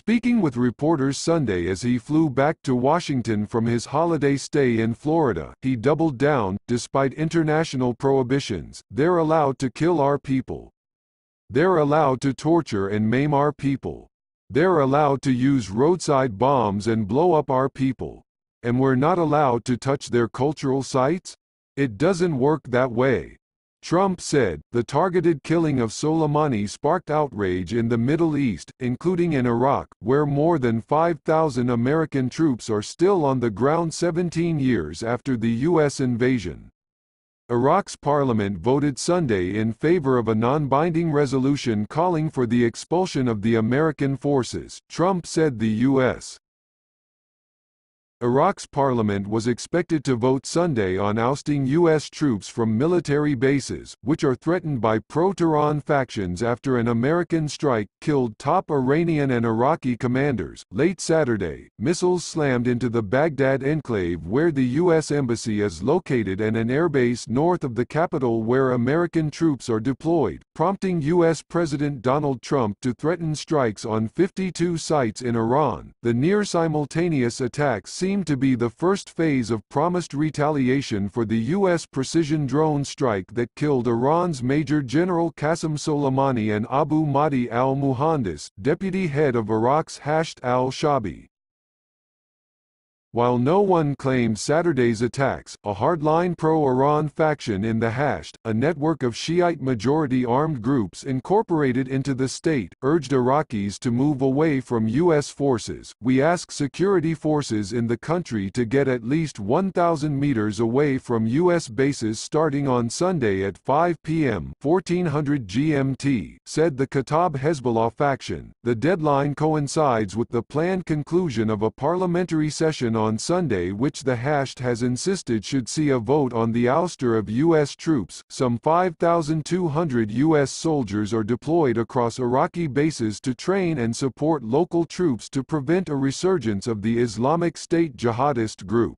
Speaking with reporters Sunday as he flew back to Washington from his holiday stay in Florida, he doubled down, despite international prohibitions, "They're allowed to kill our people. They're allowed to torture and maim our people. They're allowed to use roadside bombs and blow up our people. And we're not allowed to touch their cultural sites? It doesn't work that way." Trump said. The targeted killing of Soleimani sparked outrage in the Middle East, including in Iraq, where more than 5,000 American troops are still on the ground 17 years after the U.S. invasion. Iraq's parliament voted Sunday in favor of a non-binding resolution calling for the expulsion of the American forces, Trump said. The U.S. Iraq's parliament was expected to vote Sunday on ousting U.S. troops from military bases, which are threatened by pro-Tehran factions after an American strike killed top Iranian and Iraqi commanders. Late Saturday, missiles slammed into the Baghdad enclave where the U.S. embassy is located and an airbase north of the capital where American troops are deployed, prompting U.S. President Donald Trump to threaten strikes on 52 sites in Iran. The near-simultaneous attacks seemed to be the first phase of promised retaliation for the U.S. precision drone strike that killed Iran's Major General Qasem Soleimani and Abu Mahdi al-Muhandis, deputy head of Iraq's al-Shaabi. While no one claimed Saturday's attacks, a hardline pro-Iran faction in the Hasht, a network of Shiite-majority armed groups incorporated into the state, urged Iraqis to move away from U.S. forces. "We ask security forces in the country to get at least 1,000 meters away from U.S. bases starting on Sunday at 5 p.m. 1400 GMT, said the Kataeb Hezbollah faction. The deadline coincides with the planned conclusion of a parliamentary session on Sunday, which the Hasht has insisted should see a vote on the ouster of U.S. troops. Some 5,200 U.S. soldiers are deployed across Iraqi bases to train and support local troops to prevent a resurgence of the Islamic State jihadist group.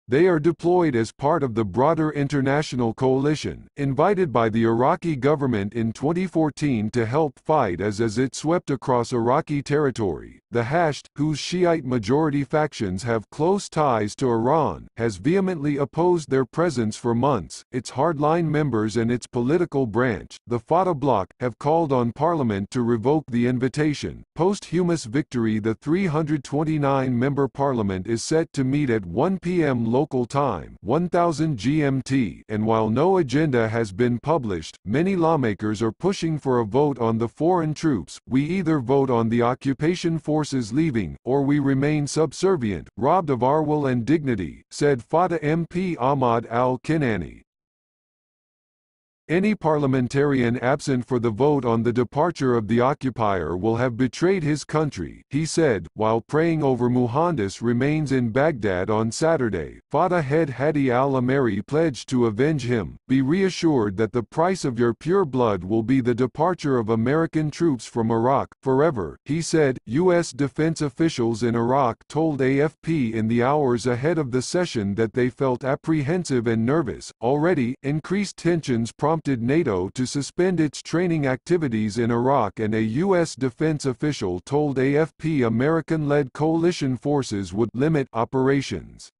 They are deployed as part of the broader international coalition, invited by the Iraqi government in 2014 to help fight as it swept across Iraqi territory. The Hasht, whose Shiite-majority factions have close ties to Iran, has vehemently opposed their presence for months. Its hardline members and its political branch, the Fatah bloc, have called on Parliament to revoke the invitation. Post-Humus victory, the 329-member Parliament is set to meet at 1 p.m. local time, 1000 GMT, and while no agenda has been published, many lawmakers are pushing for a vote on the foreign troops. "We either vote on the occupation forces leaving, or we remain subservient, robbed of our will and dignity," said Fatah MP Ahmad al-Kinani. "Any parliamentarian absent for the vote on the departure of the occupier will have betrayed his country," he said, while praying over Muhandis remains in Baghdad on Saturday. Fatah head Hadi al-Ameri pledged to avenge him. "Be reassured that the price of your pure blood will be the departure of American troops from Iraq, forever," he said. U.S. defense officials in Iraq told AFP in the hours ahead of the session that they felt apprehensive and nervous. Already, increased tensions prompted NATO to suspend its training activities in Iraq, and a U.S. defense official told AFP American-led coalition forces would limit operations.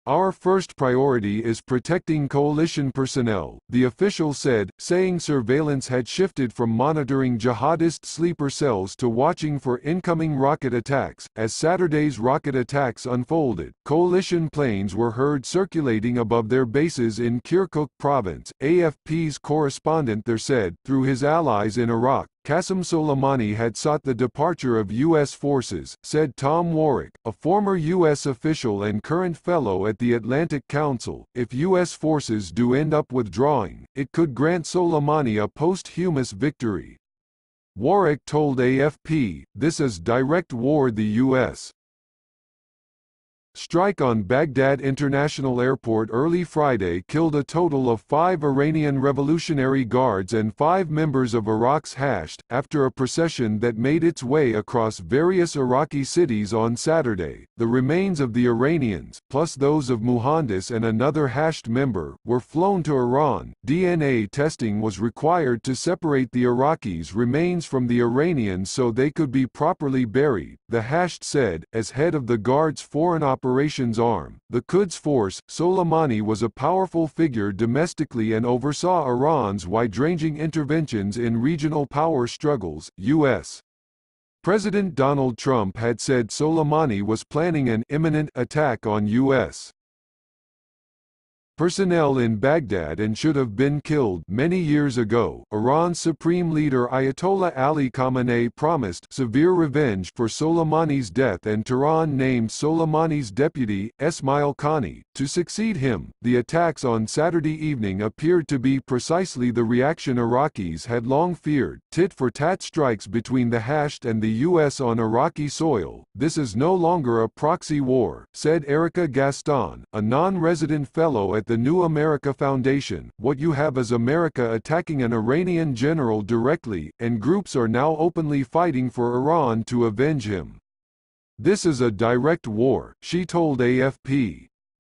"Our first priority is protecting coalition personnel," the official said, saying surveillance had shifted from monitoring jihadist sleeper cells to watching for incoming rocket attacks. As Saturday's rocket attacks unfolded, coalition planes were heard circulating above their bases in Kirkuk province. AFP's correspondent there said, through his allies in Iraq, Qasem Soleimani had sought the departure of U.S. forces, said Tom Warwick, a former U.S. official and current fellow at the Atlantic Council. "If U.S. forces do end up withdrawing, it could grant Soleimani a posthumous victory." Warwick told AFP, "This is direct war. The U.S. Strike on Baghdad International Airport early Friday killed a total of 5 Iranian Revolutionary Guards and 5 members of Iraq's Hasht, after a procession that made its way across various Iraqi cities on Saturday. The remains of the Iranians, plus those of al-Muhandis and another Hasht member, were flown to Iran. DNA testing was required to separate the Iraqis' remains from the Iranians so they could be properly buried, the Hasht said, as head of the Guard's foreign operations arm. The Quds force, Soleimani was a powerful figure domestically and oversaw Iran's wide-ranging interventions in regional power struggles. U.S. President Donald Trump had said Soleimani was planning an imminent attack on U.S. personnel in Baghdad and should have been killed many years ago. Iran's supreme leader Ayatollah Ali Khamenei promised severe revenge for Soleimani's death, and Tehran named Soleimani's deputy, Ismail Qani, to succeed him. The attacks on Saturday evening appeared to be precisely the reaction Iraqis had long feared: tit-for-tat strikes between the Hasht and the U.S. on Iraqi soil. This is no longer a proxy war, said Erica Gaston, a non-resident fellow at the New America Foundation. What you have is America attacking an Iranian general directly, and groups are now openly fighting for Iran to avenge him. This is a direct war, she told AFP.